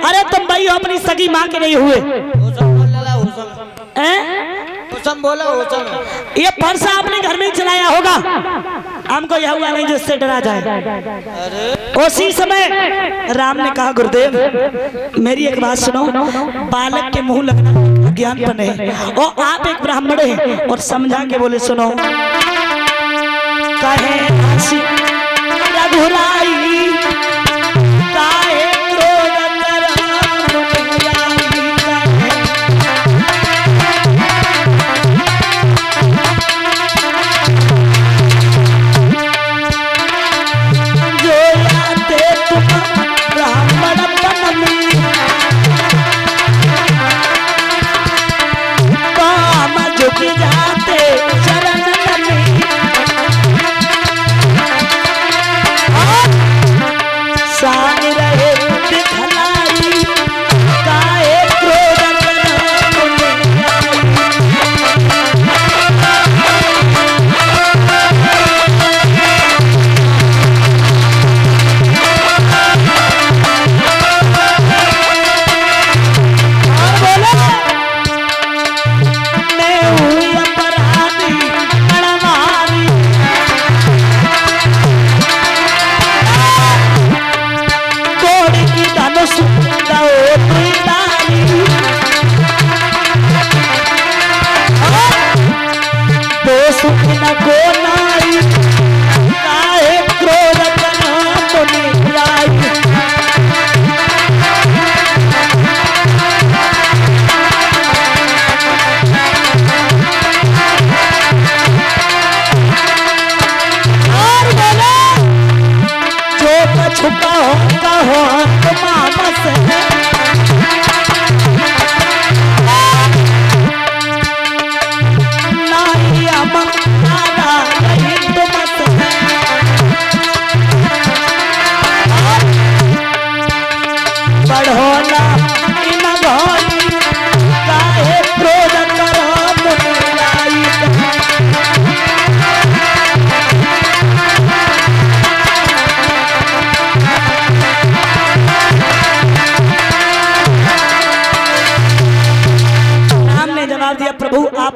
अरे तुम भाई हो अपनी सगी माँ के नहीं हुए। बोला ये फरसा आपने घर में ही चलाया होगा, हमको यह हुआ नहीं जिससे डरा जाए। उसी समय राम ने कहा गुरुदेव मेरी एक बात सुनो, बालक के मुंह लगना ज्ञान पर नहीं, और आप एक ब्राह्मण हैं। और समझा के बोले सुनो, कहे रघुराई काहे क्रोध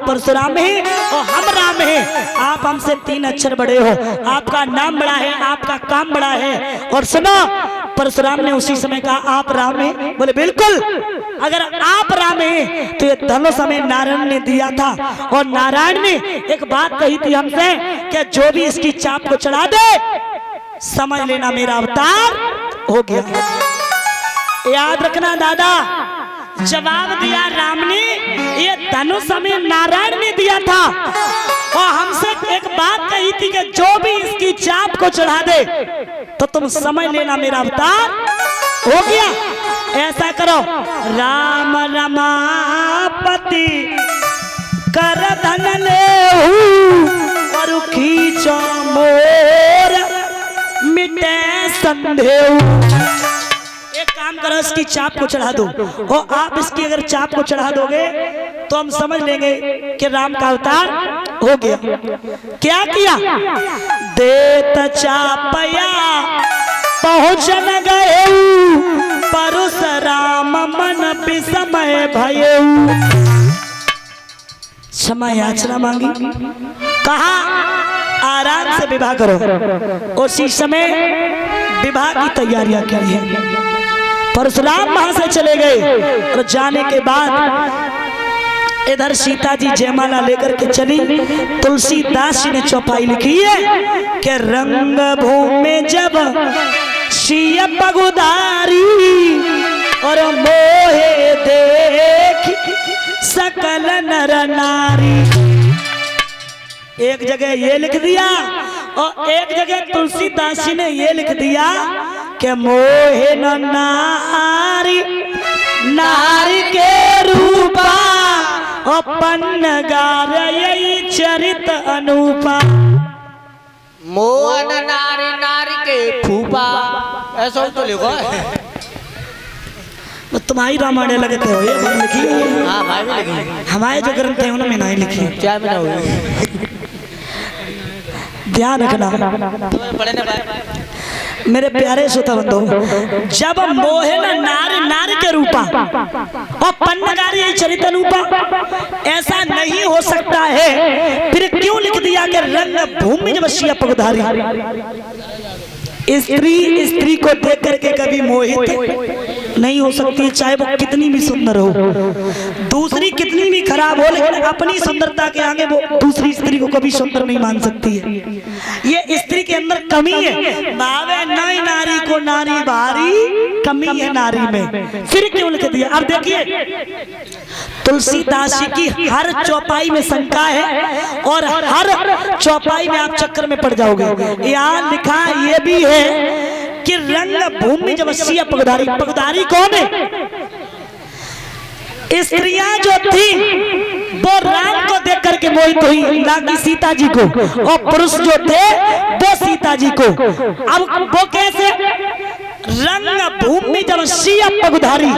परशुराम है और हम राम है, आप हमसे 3 अक्षर बड़े हो, आपका नाम बड़ा है, आपका काम बड़ा है। और सुनो, परशुराम ने उसी समय कहा आप राम हैं? बोले बिल्कुल, अगर आप राम हैं तो ये धनुष हमें नारायण ने दिया था, और नारायण ने एक बात कही थी हमसे कि जो भी इसकी चाप को चढ़ा दे समझ लेना मेरा अवतार हो गया। याद रखना दादा, जवाब दिया राम ने, ये धनुष हमें नारायण ने दिया था, और हमसे एक बात कही थी कि जो भी इसकी चाप को चढ़ा दे तो तुम समझ लेना मेरा अवतार हो गया। ऐसा करो, राम रमापति कर धन लेहु और खींचो मोर मिटे संदेह। एक काम करो, इसकी चाप को चढ़ा दो, और आप इसकी अगर चाप को चढ़ा दोगे तो हम समझ लेंगे कि राम का अवतार हो गया। क्या किया? देत चापया पहुंचन गए परशुराम मन विस्मय भयऊ। क्षमा याचना मांगी, कहा आराम से विवाह करो। उसी समय विवाह की तैयारियां की है। परशुराम वहां से चले गए, और जाने के बाद इधर सीता जी जयमाला लेकर के चली। तुलसीदास जी ने चौपाई लिखी है कि रंग भूमि जब सिय पगुदारी और मोहे देख सकल नर नारी। एक जगह ये लिख दिया, और एक जगह तुलसीदास जी ने ये लिख दिया कि मोहे न नारी नारी के रूपा अपन गारई चरित अनूपा। मोहन नारी नारी के फूफा, ऐसा तो लिखो है। तुम्हारी रामायण लगते हो ये लिखी है? हाँ भाई भी लिखी। हमारे जो ग्रंथ है उनमें नहीं लिखी। क्या में हुई? ध्यान रखना पढ़े ना भाई। मेरे प्यारे श्रोता बंधु, जब मोहन नारी रूपा और पन्नगारी चरित रूपा, ऐसा नहीं हो सकता है। फिर क्यों लिख दिया कि रंग भूमि वशिया पगधारी? स्त्री को देख करके कभी मोहित नहीं हो सकती है, चाहे वो कितनी भी सुंदर हो, दूसरी कितनी भी खराब हो, लेकिन अपनी सुंदरता के आगे वो दूसरी स्त्री को कभी सुंदर नहीं मान सकती है। ये स्त्री के अंदर कमी है। भावे नई नारी को नारी भारी, कमी है नारी में। फिर क्यों लिख दिया? अब देखिए, तुलसीदास जी की हर चौपाई में शंका है और हर चौपाई में आप चक्कर में पड़ जाओगे। यहाँ लिखा ये भी है कि रंग भूमि जवसिया पगधारी। पगधारी कौन है? स्त्रियां जो थी वो राम को देख करके मोहित हुई, ना कि सीता जी को, और पुरुष जो थे वो सीता जी को। अब वो कैसे? रंग भूमि जवसिया पगधारी।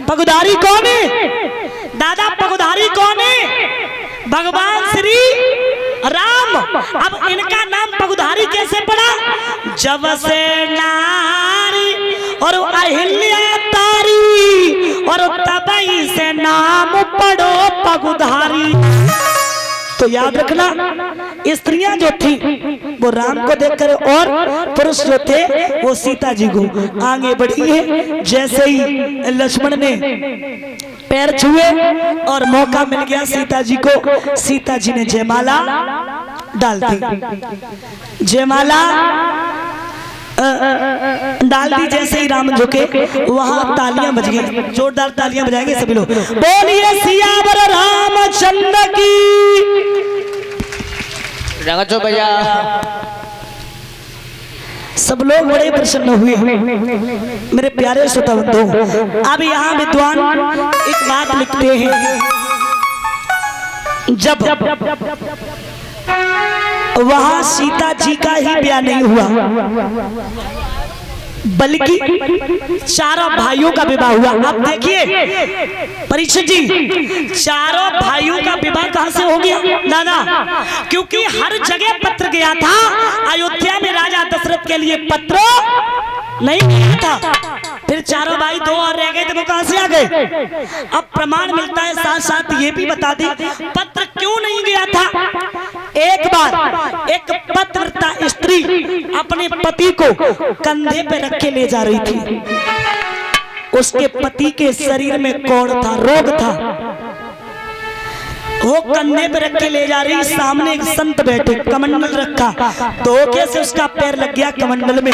पगधारी कौन है दादा? पगधारी कौन है? भगवान श्री राम। अब इनका नाम पगधारी कैसे पड़ा? जब से नारी और अहिल्या तारी और तबई से नाम पढ़ो पगधारी। तो याद रखना, स्त्रियां जो थी वो राम को देखकर और पुरुष जो थे वो सीता जी को। आगे बढ़ी है, जैसे ही लक्ष्मण ने पैर छुए और मौका मिल गया सीता जी को, सीता जी ने जयमाला डाल दी। जयमाला डाल दी, जैसे ही राम झुके वहां तालियां बज गई। जोरदार तालियां बजाएंगे सभी लोग। बोलिए सियावर रामचंद्र की। रंगचो भैया। सब लोग बड़े प्रसन्न हुए मेरे प्यारे श्रोता बंधु। अब यहाँ विद्वान एक बात लिखते हैं, जब वहां सीता जी का ही ब्याह नहीं हुआ बल्कि चारों भाइयों का विवाह हुआ। अब देखिए परीक्षित जी, चारों भाइयों का विवाह कहां से हो गया दादा? क्योंकि हर जगह पत्र गया था, अयोध्या में राजा दशरथ के लिए पत्र नहीं गया था। फिर चारों भाई दो और रह गए थे, वो कहां से आ गए? अब प्रमाण मिलता है, साथ साथ ये भी बता दी पत्र क्यों नहीं गया था। एक बार एक पतिव्रता स्त्री अपने पति को कंधे पे रख के ले जा रही थी। उसके पति के शरीर में कौड़ था, रोग था, वो कंधे पे रख के ले जा रही। सामने एक संत बैठे, कमंडल रखा, धोखे से उसका पैर लग गया कमंडल में।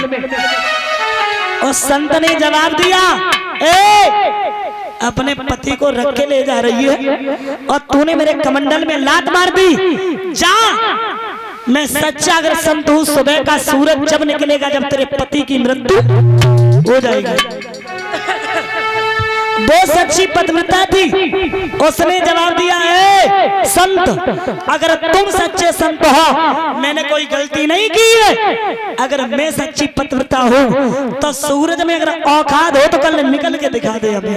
और संत ने जवाब दिया, अपने पति को रख के ले जा रही है और तूने मेरे कमंडल में लात मार दी, जा। मैं सच्चा अगर संत हूं, सुबह का सूरज जब निकलेगा जब तेरे पति की मृत्यु हो जाएगी। वो सच्ची पतिव्रता थी। उसने जवाब दिया, है संत, अगर तुम सच्चे संत हो, मैंने कोई गलती नहीं की है। अगर मैं सच्ची पतिव्रता हूँ तो सूरज में अगर औकात हो तो कल निकल के दिखा दे। अभी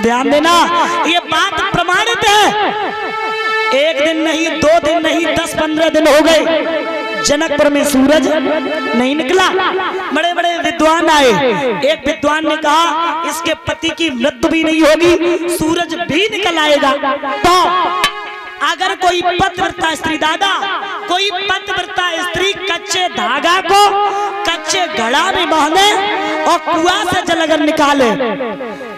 ध्यान देना, ये बात प्रमाणित है। एक दिन नहीं, 2 दिन नहीं, 10-15 दिन हो गए, जनकपुर में सूरज नहीं निकला। बड़े बड़े विद्वान आए। एक विद्वान ने कहा इसके पति की मृत्यु भी नहीं होगी, सूरज भी निकल आएगा। तो अगर कोई पतिव्रता स्त्री दादा, कोई पतिव्रता स्त्री कच्चे धागा को कच्चे घड़ा में बांधे और कुआं से जल अगर निकाले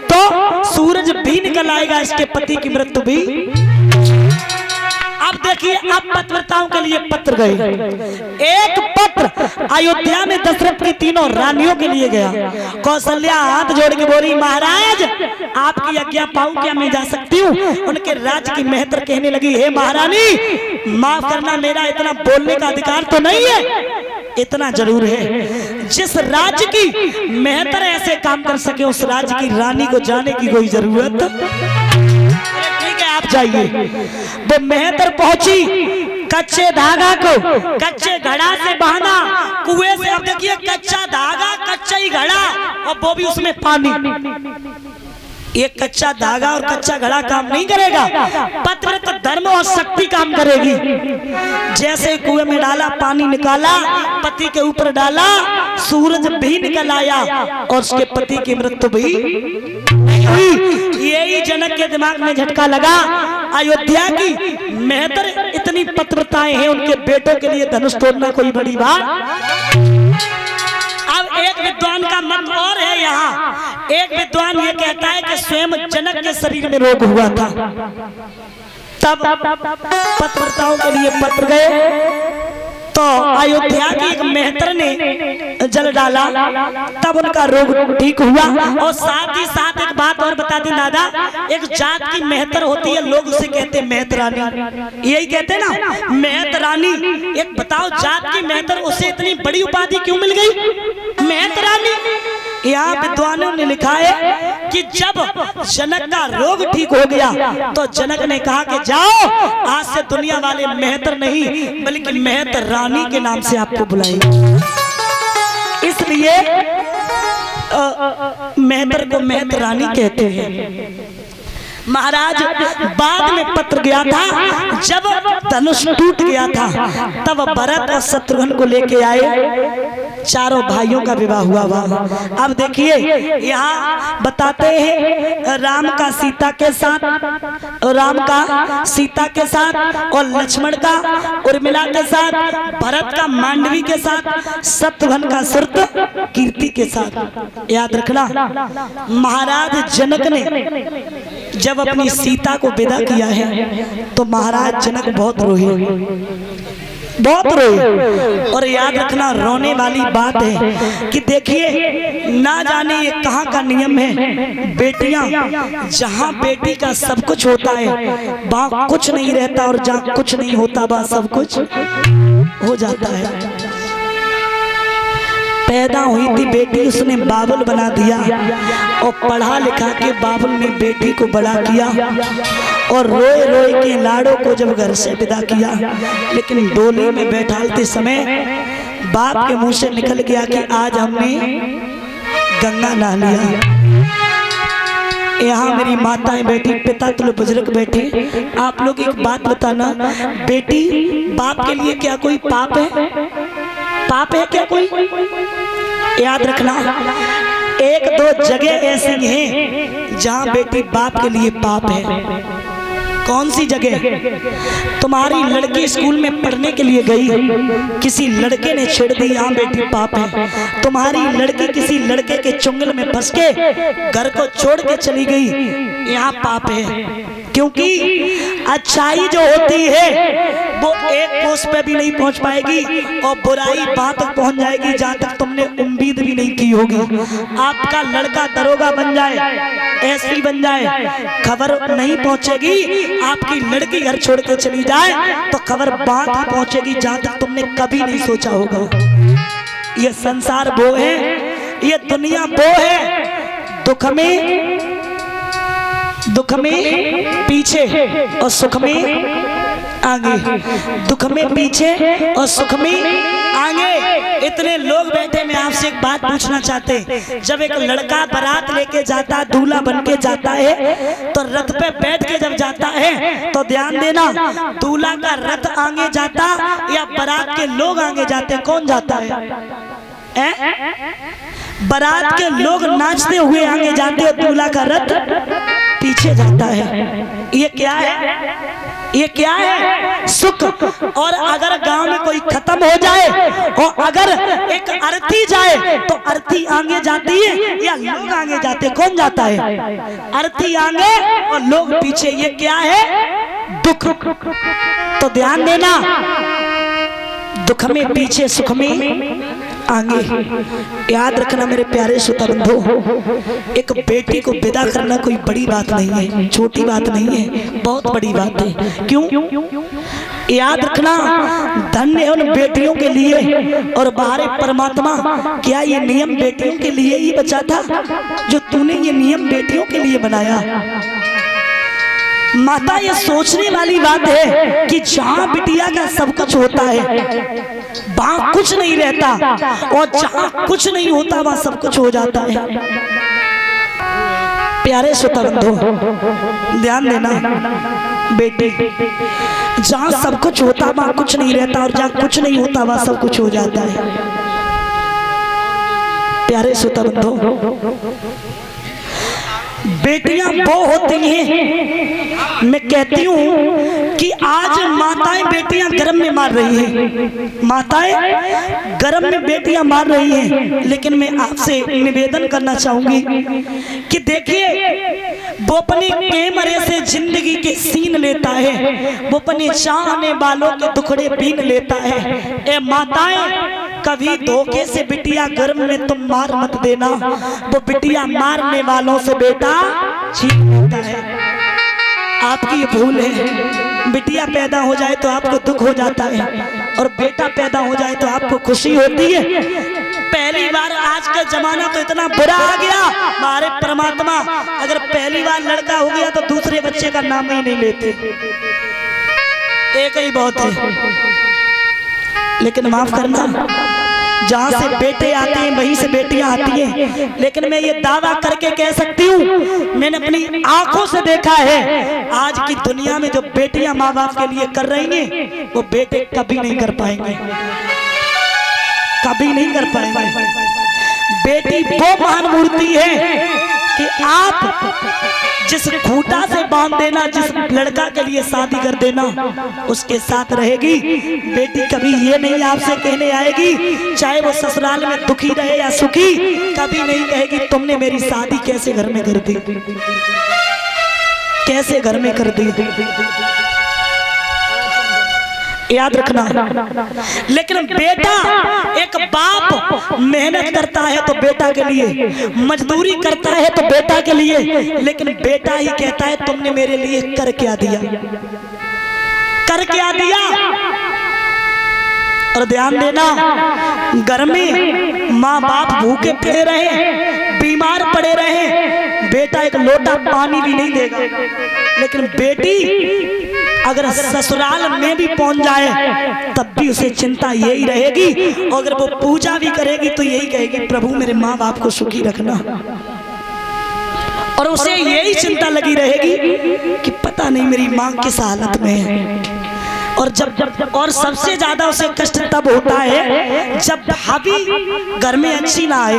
तो सूरज भी निकल आएगा, इसके पति की मृत्यु भी। अब देखिए, अब पतिव्रताओं के लिए पत्र गए। एक पत्र अयोध्या में दशरथ की तीनों रानियों के लिए गया। कौशल्या हाथ जोड़ के बोली, महाराज आपकी आज्ञा पाऊं, क्या मैं जा सकती हूँ? उनके राज की मेहतर कहने लगी, हे महारानी माफ करना, मेरा इतना बोलने का अधिकार तो नहीं है, इतना जरूर है, जिस राज्य की मेहतर ऐसे काम कर सके उस राज्य की रानी को जाने की कोई जरूरत। ठीक है, आप जाइए। वो मेहतर पहुंची, कच्चे धागा को कच्चे घड़ा से बांधा कुएं से। अब देखिए, कच्चा धागा, कच्चा ही घड़ा, और वो भी उसमें पानी। ये कच्चा धागा और कच्चा घड़ा काम नहीं करेगा, पतिव्रता धर्म और शक्ति काम करेगी। जैसे कुएं में डाला पानी निकाला, पति के ऊपर डाला, सूरज भी निकल आया और उसके पति की मृत्यु भी हुई। यही जनक के दिमाग में झटका लगा। अयोध्या की मेहतर इतनी पतिव्रताएं हैं, उनके बेटों के लिए धनुष तोड़ना कोई बड़ी बात। अब एक विद्वान का मत और है यहाँ। एक विद्वान ये कहता है कि स्वयं जनक के शरीर में रोग हुआ था, तब पतिव्रताओं के लिए पत्र गए तो अयोध्या की एक मेहतर ने जल डाला, तब उनका रोग ठीक हुआ। और साथ ही साथ एक बात और बता दें दादा, एक जात की मेहतर होती है, लोग उसे कहते हैं मेहतरानी, यही कहते हैं ना मेहतरानी। एक बताओ जात की मेहतर, उसे इतनी बड़ी उपाधि क्यों मिल गई मेहतरानी? यहाँ विद्वानों ने लिखा है कि जब जनक का रोग ठीक हो गया तो जनक ने कहा कि जाओ, आज से दुनिया वाले मेहतर नहीं बल्कि मेहतर रानी के नाम से आपको बुलाएंगे। इसलिए मेहतर को मेहतर रानी कहते हैं। महाराज बाद में पत्र गया था, जब धनुष टूट गया था तब भरत और शत्रुघ्न को लेके आए, चारों भाइयों का विवाह हुआ। अब देखिए यहाँ बताते हैं राम का सीता के साथ, राम का सीता के साथ और लक्ष्मण का उर्मिला के साथ, भरत का मांडवी के साथ, शत्रुघ्न का सुरत कीर्ति के साथ। याद रखना महाराज जनक ने जब अपनी सीता को विदा किया है तो महाराज जनक बहुत रोए, बहुत रोए। और याद रखना रोने वाली बात है कि देखिए ना जाने ये कहाँ का नियम है, बेटियां जहाँ बेटी का सब कुछ होता है वहाँ कुछ नहीं रहता, और जहाँ कुछ नहीं होता वहाँ सब कुछ हो जाता है। पैदा हुई थी बेटी, उसने बाबुल बना दिया और पढ़ा लिखा के बाबुल ने बेटी को बड़ा किया और रोए रोए के लाड़ों को जब घर से विदा किया, लेकिन डोली में बैठाते समय बाप के मुंह से निकल गया कि आज हमने गंगा नहा लिया। यहाँ मेरी माताएं बैठी, पिता तुल्य बुजुर्ग बैठे, आप लोग एक बात बताना, बेटी बाप के लिए क्या कोई पाप है? पाप है क्या कोई? याद रखना एक दो जगह ऐसी हैं जहां बेटी बाप के लिए पाप है। कौन सी जगह? तुम्हारी लड़की स्कूल में पढ़ने के लिए गई, किसी लड़के ने छेड़ दी, यहाँ बेटी पाप है। तुम्हारी लड़की किसी लड़के के चुंगल में फंस के घर को छोड़ के चली गई, यहाँ पाप है। क्योंकि अच्छाई जो होती है वो एक कोस पे भी नहीं पहुंच पाएगी और बुराई वहां तक पहुंच जाएगी जहां तक तुमने उम्मीद भी नहीं की होगी। आपका लड़का दरोगा बन जाए, एसपी बन जाए, खबर नहीं पहुंचेगी। आपकी लड़की घर छोड़ के चली जाए तो खबर वहां तक पहुंचेगी जहां तक तुमने कभी नहीं सोचा होगा। ये संसार वो है, ये दुनिया वो है, दुख में पीछे और सुख में आगे, दुख में पीछे और सुख में आगे। इतने लोग बैठे, मैं आपसे एक बात पूछना चाहते, जब एक लड़का बारात लेके जाता, दूल्हा बन के जाता है तो रथ पे बैठ के जब जाता है तो ध्यान देना, दूल्हा का रथ आगे जाता या बारात के लोग आगे जाते? कौन जाता है? बारात के लोग नाचते हुए आगे जाते और दूल्हा का रथ पीछे जाता है। ये क्या है? ये क्या है? सुख। और अगर गांव में कोई खत्म हो जाए और अगर एक अर्थी जाए तो अर्थी आगे जाती है या लोग आगे जाते? कौन जाता है? अर्थी आगे और लोग पीछे। ये क्या है? दुख। तो ध्यान देना, दुख में पीछे, सुख में आगे। याद रखना मेरे प्यारे श्रोता बंधु, एक बेटी को विदा करना कोई बड़ी बात नहीं है, छोटी बात नहीं है, बहुत बड़ी बात है। क्यों? याद रखना, धन्य है उन बेटियों के लिए। और बाहर परमात्मा, क्या ये नियम बेटियों के लिए ही बचा था जो तूने ये नियम बेटियों के लिए बनाया? माता, ये सोचने वाली बात है कि जहां बिटिया का सब कुछ होता है वहां कुछ नहीं रहता, और जहां कुछ नहीं होता वहां सब कुछ हो जाता है। प्यारे श्रोता बंधु, ध्यान देना, बेटी जहाँ सब कुछ होता वहाँ कुछ नहीं रहता, और जहाँ कुछ नहीं होता वहाँ सब कुछ हो जाता है। प्यारे श्रोता बंधु, बेटियां वो होती हैं, मैं कहती हूँ कि आज माताएं बेटियां गर्भ में मार रही हैं, माताएं गर्भ में बेटियां मार रही हैं। लेकिन मैं आपसे निवेदन करना चाहूंगी कि देखिए, वो अपने कैमरे से जिंदगी के सीन लेता है, वो अपने चाहने वालों के दुखड़े बीन लेता है। ए माताएं, कभी धोखे से बिटिया गर्भ में तुम मार मत देना, वो बिटिया मारने वालों से बेटा छीन लेता है। आपकी ये भूल है। बिटिया पैदा हो जाए तो आपको दुख हो जाता है, और बेटा पैदा हो जाए तो आपको खुशी होती है। पहली बार, आज का जमाना तो इतना बुरा आ गया, हमारे परमात्मा अगर पहली बार लड़का हो गया तो दूसरे बच्चे का नाम ही नहीं लेते, एक ही बहुत है। लेकिन माफ करना, जहाँ से बेटे आते हैं वहीं से बेटियां आती हैं। लेकिन मैं ये दावा करके कह सकती हूँ, मैंने अपनी आंखों से देखा है, आज की दुनिया में जो बेटियां माँ बाप के लिए कर रही हैं, वो बेटे कभी नहीं कर पाएंगे, कभी नहीं कर पाएंगे। बेटी वो महान मूर्ति है कि आप जिस खूंटा से बांध देना, जिस लड़का के लिए शादी कर देना, उसके साथ रहेगी। बेटी कभी ये नहीं आपसे कहने आएगी, चाहे वो ससुराल में दुखी रहे या सुखी, कभी नहीं कहेगी तुमने मेरी शादी कैसे घर में कर दी, कैसे घर में कर दी। याद रखना। लेकिन बेटा, एक बाप मेहनत करता है तो बेटा के लिए, मजदूरी करता है तो बेटा के लिए, लेकिन बेटा ही कहता है तुमने मेरे लिए कर क्या दिया, कर क्या दिया। और ध्यान देना, घर में माँ बाप भूखे पड़े रहे, बीमार पड़े रहे, बेटा एक लोटा पानी भी नहीं देगा। लेकिन बेटी अगर ससुराल में भी पहुंच जाए तब भी उसे चिंता यही रहेगी, और अगर वो पूजा भी करेगी तो यही कहेगी प्रभु मेरे माँ बाप को सुखी रखना। और उसे यही चिंता लगी रहेगी कि पता नहीं मेरी माँ किस हालत में है। और सबसे ज्यादा उसे कष्ट तब होता है जब भाभी घर में अच्छी ना आए,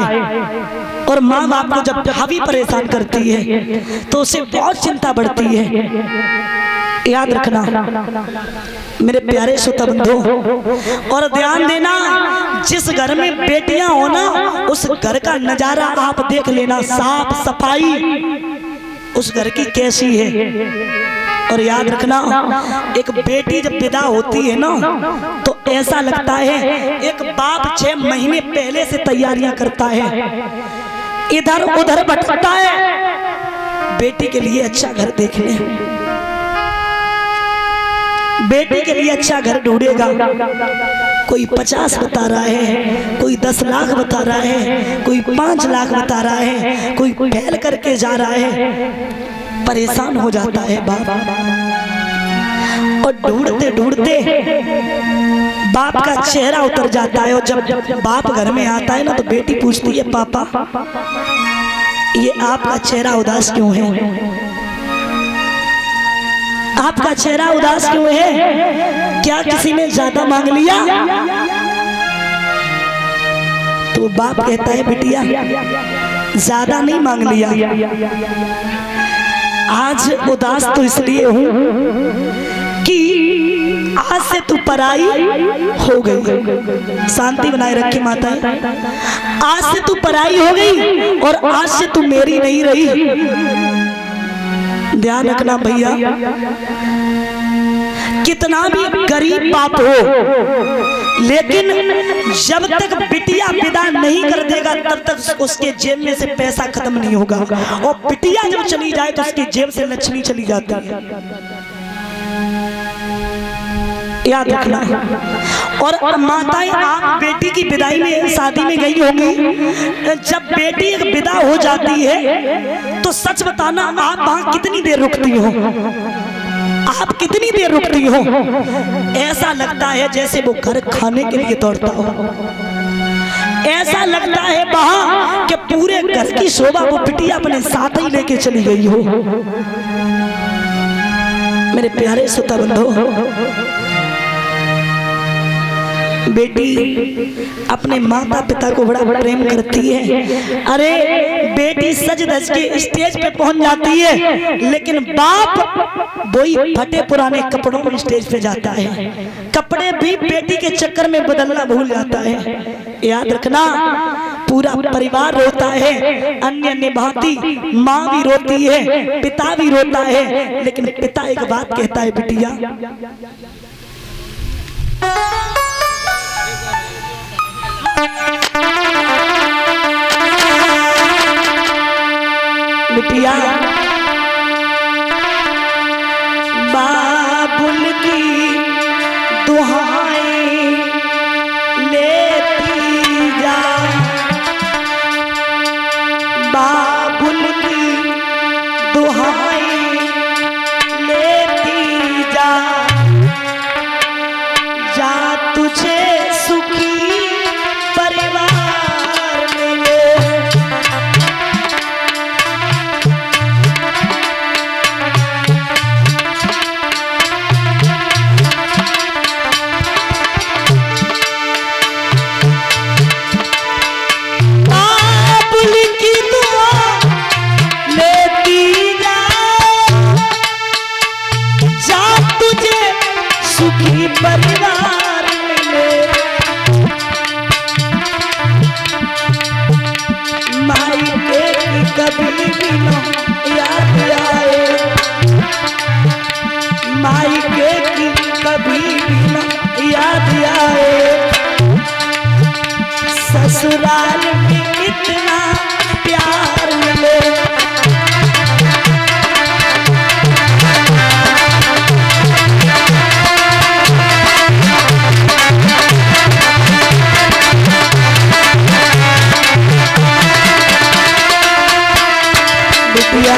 और माँ बाप को जब भाभी परेशान करती है तो उसे बहुत चिंता बढ़ती है। याद रखना मेरे प्यारे श्रोता बंधु, और ध्यान देना, जिस घर में बेटियां हो ना, उस घर का नजारा आप देख लेना, साफ सफाई उस घर की कैसी है। और याद रखना, एक बेटी जब विदा होती है ना, तो ऐसा लगता है एक बाप 6 महीने पहले से तैयारियां करता है, इधर उधर भटकता है, बेटी के लिए अच्छा घर देख ले, बेटी के लिए अच्छा घर ढूंढेगा। कोई 50 बता रहा है, कोई 10 लाख बता रहा है, कोई 5 लाख बता रहा है, कोई फैल करके जा रहा है, परेशान हो जाता है बाप। और ढूंढते ढूंढते बाप का चेहरा उतर जाता है, और जब बाप घर में आता है ना, तो बेटी पूछती है पापा ये आपका चेहरा उदास क्यों है, आपका चेहरा उदास क्यों है, क्या किसी ने ज्यादा मांग लिया। तो बाप कहता है बिटिया ज्यादा नहीं मांग लिया, आज उदास तो इसलिए हूं कि आज से तू पराई हो गई। शांति बनाए रखी माता, आज से तू पराई हो गई और आज से तू मेरी नहीं रही। ध्यान रखना भैया, कितना भी गरीब बाप हो, लेकिन जब तक बिटिया विदा नहीं कर देगा तब तक उसके जेब में से पैसा खत्म नहीं होगा, और बिटिया जब चली जाए तो उसकी जेब से लक्ष्मी चली जाती है। याद रखना। और माताएं, आप बेटी की विदाई में, शादी में गई होंगी, जब बेटी एक विदा हो जाती है तो सच बताना आप वहां कितनी देर रुकती हो, आप कितनी देर रुकती हो। ऐसा लगता है जैसे वो घर खाने के लिए दौड़ता हो, ऐसा लगता है वहां कि पूरे घर की शोभा वो बिटिया अपने साथ ही लेके चली गई हो। मेरे प्यारे श्रोता बंधु, बेटी अपने माता पिता को बड़ा प्रेम करती है। अरे बेटी सज धज के स्टेज पे पहुंच जाती है, लेकिन बाप वही फटे पुराने कपड़ों में स्टेज पे जाता है। कपड़े भी बेटी के चक्कर में बदलना भूल जाता है। याद रखना, पूरा परिवार रोता है, अन्य अन्य भांति माँ भी रोती है, पिता भी रोता है, लेकिन पिता एक बात कहता है, बिटिया बिटिया बाबुल की दुहाई लेती जा, बाबुल की दुहाई लेती जा, जा तुझे सुखी परिवार मिले। सुखी परिवार मिले, मायके की कभी भी न याद आए, मायके की कभी भी न याद आए, ससुराल में इतना प्यार मिले। बिटिया